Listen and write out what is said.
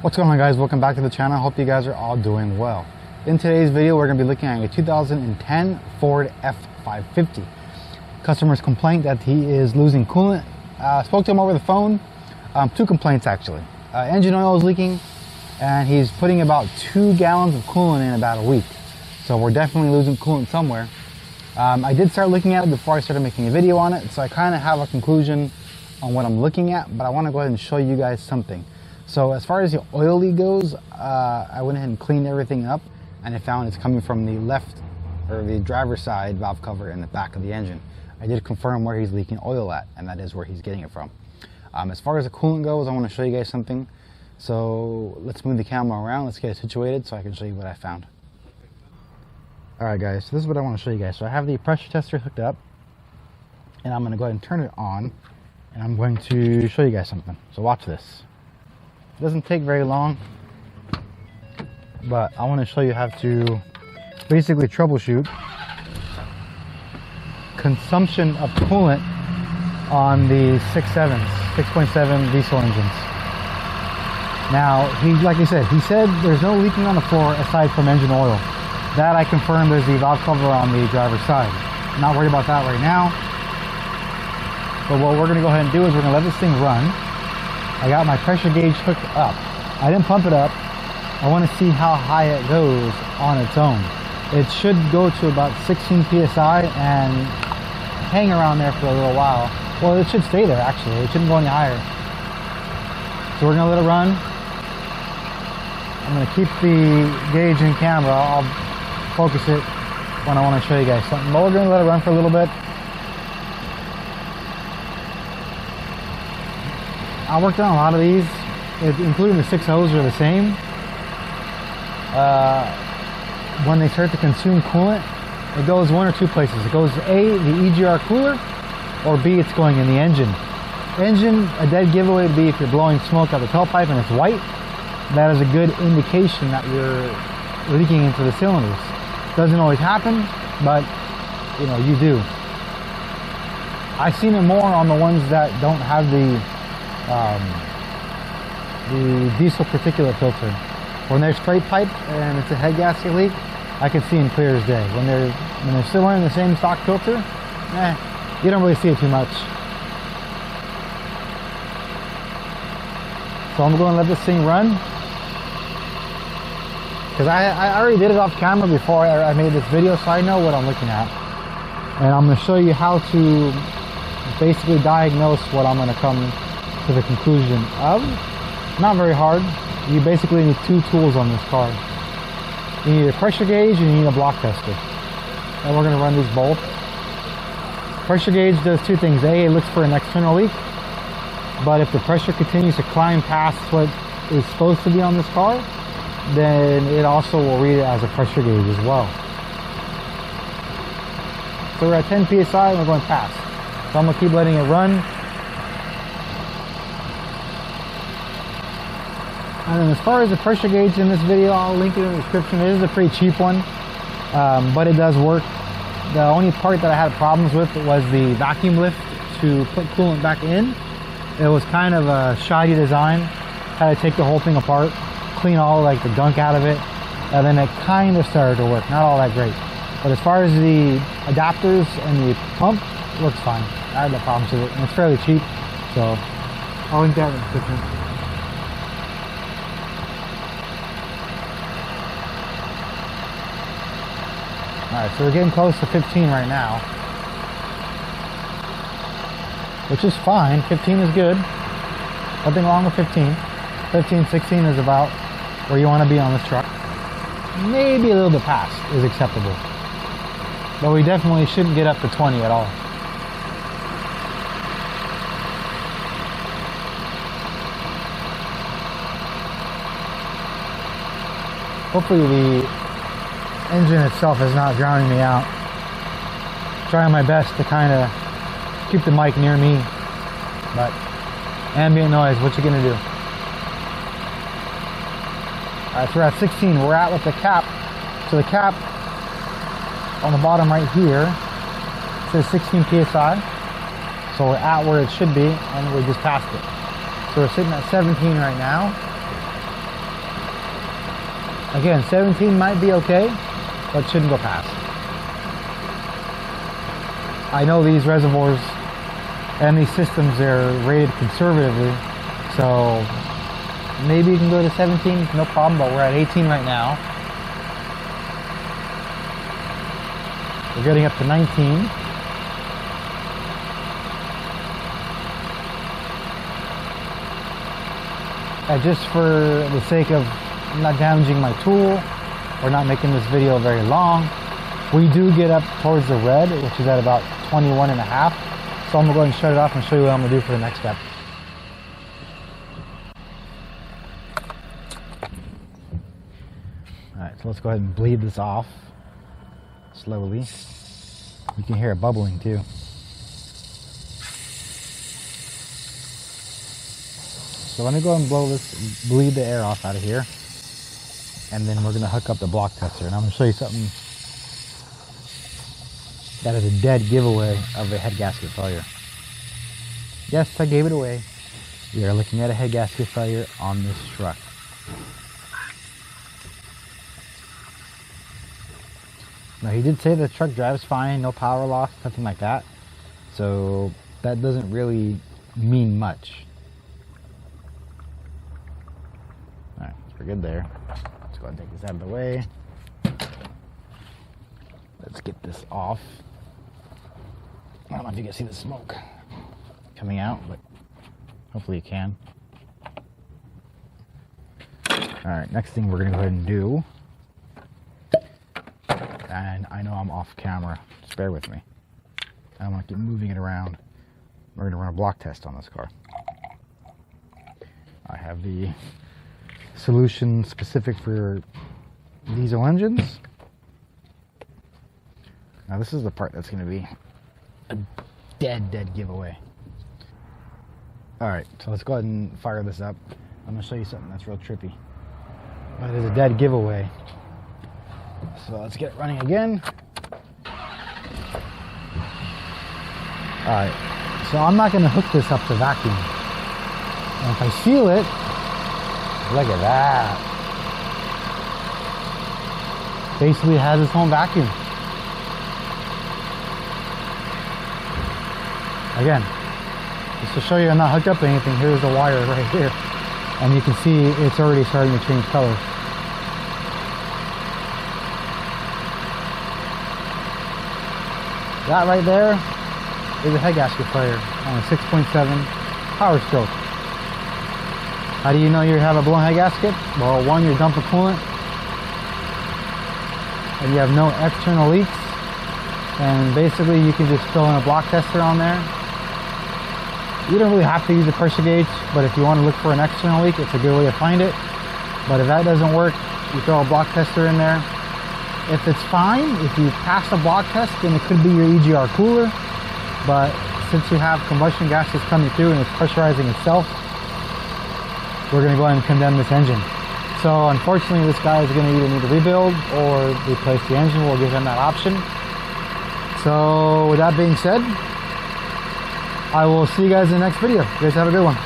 What's going on, guys? Welcome back to the channel. I hope you guys are all doing well. In today's video, we're going to be looking at a 2010 Ford F550. Customer's complaint that he is losing coolant. Spoke to him over the phone. Two complaints actually. Engine oil is leaking and he's putting about 2 gallons of coolant in about a week. So we're definitely losing coolant somewhere. I did start looking at it before I started making a video on it, so I kind of have a conclusion on what I'm looking at, but I want to go ahead and show you guys something. So as far as the oil leak goes, I went ahead and cleaned everything up, and I found it's coming from the left, or the driver's side valve cover in the back of the engine. I did confirm where he's leaking oil at, and that is where he's getting it from. As far as the coolant goes, I want to show you guys something. So let's move the camera around, let's get it situated so I can show you what I found. Alright guys, so this is what I want to show you guys. So I have the pressure tester hooked up, and I'm going to go ahead and turn it on, and I'm going to show you guys something. So watch this. It doesn't take very long, but I want to show you how to basically troubleshoot consumption of coolant on the 6.7 diesel engines. Now, like he said there's no leaking on the floor aside from engine oil. That I confirmed there's the valve cover on the driver's side. I'm not worried about that right now. But what we're going to go ahead and do is we're going to let this thing run. I got my pressure gauge hooked up. I didn't pump it up. I want to see how high it goes on its own. It should go to about 16 psi and hang around there for a little while. Well, it should stay there actually. It shouldn't go any higher. So we're going to let it run. I'm going to keep the gauge in camera. I'll focus it when I want to show you guys something. But we're going to let it run for a little bit. I worked on a lot of these, including the 6.0s are the same. When they start to consume coolant, it goes one or two places. It goes A, the EGR cooler, or B, it's going in the engine. Engine, a dead giveaway would be if you're blowing smoke out the tailpipe and it's white. That is a good indication that you're leaking into the cylinders. Doesn't always happen, but you know, you do. I've seen it more on the ones that don't have the diesel particulate filter. When they're straight pipe and it's a head gasket leak, I can see them clear as day. When they're still wearing the same stock filter, you don't really see it too much. So I'm going to let this thing run, because I already did it off camera before I made this video, so I know what I'm looking at. And I'm going to show you how to basically diagnose what I'm going to come to the conclusion of. Not very hard. You basically need 2 tools on this car. You need a pressure gauge and you need a block tester. And we're going to run these both. Pressure gauge does 2 things. A, it looks for an external leak, but if the pressure continues to climb past what is supposed to be on this car, then it also will read it as a pressure gauge as well. So we're at 10 psi and we're going past. So I'm going to keep letting it run. And then as far as the pressure gauge in this video, I'll link it in the description. It is a pretty cheap one, but it does work. The only part that I had problems with was the vacuum lift to put coolant back in. It was kind of a shoddy design. Had to take the whole thing apart, clean all like the gunk out of it, and then it kind of started to work. Not all that great. But as far as the adapters and the pump, it works fine. I had no problems with it, and it's fairly cheap. So I'll link that in the description. Alright, so we're getting close to 15 right now, which is fine. 15 is good. Nothing wrong with 15. 15, 16 is about where you want to be on this truck. Maybe a little bit past is acceptable, but we definitely shouldn't get up to 20 at all. Hopefully the engine itself is not drowning me out. Trying my best to kind of keep the mic near me, but ambient noise, what you gonna do? Alright, so we're at 16. We're at with the cap. So the cap on the bottom right here says 16 psi. So we're at where it should be, and we just passed it. So we're sitting at 17 right now. Again, 17 might be okay, but shouldn't go past. I know these reservoirs and these systems are rated conservatively, so maybe you can go to 17, no problem, but we're at 18 right now. We're getting up to 19. And just for the sake of not damaging my tool or not making this video very long, we do get up towards the red, which is at about 21 and a half. So I'm gonna go ahead and shut it off and show you what I'm gonna do for the next step. All right, so let's go ahead and bleed this off slowly. You can hear it bubbling too. So let me go ahead and bleed the air off out of here. And then we're gonna hook up the block tester. And I'm gonna show you something that is a dead giveaway of a head gasket failure. Yes, I gave it away. We are looking at a head gasket failure on this truck. Now he did say the truck drives fine, no power loss, nothing like that. So that doesn't really mean much. Alright, we're good there. Let's go ahead and take this out of the way. Let's get this off. I don't know if you can see the smoke coming out, but hopefully you can. Alright, next thing we're going to go ahead and do, and I know I'm off camera, just bear with me. I don't want to keep moving it around. We're going to run a block test on this car. I have the solution specific for diesel engines. Now this is the part that's going to be a dead giveaway. Alright, so let's go ahead and fire this up. I'm going to show you something that's real trippy. But it is a dead giveaway. So let's get it running again. Alright, so I'm not going to hook this up to vacuum. And if I feel it, look at that. Basically it has its own vacuum. Again, just to show you I'm not hooked up to anything, here's the wire right here. And you can see it's already starting to change color. That right there is a head gasket failure on a 6.7 power stroke. How do you know you have a blown head gasket? Well, one, you're dumping coolant and you have no external leaks, and basically you can just throw in a block tester on there. You don't really have to use a pressure gauge, but if you want to look for an external leak, it's a good way to find it. But if that doesn't work, you throw a block tester in there. If it's fine, if you pass the block test, then it could be your EGR cooler. But since you have combustion gases coming through and it's pressurizing itself, we're going to go ahead and condemn this engine. So unfortunately, this guy is going to either need to rebuild or replace the engine. We'll give him that option. So with that being said, I will see you guys in the next video. You guys have a good one.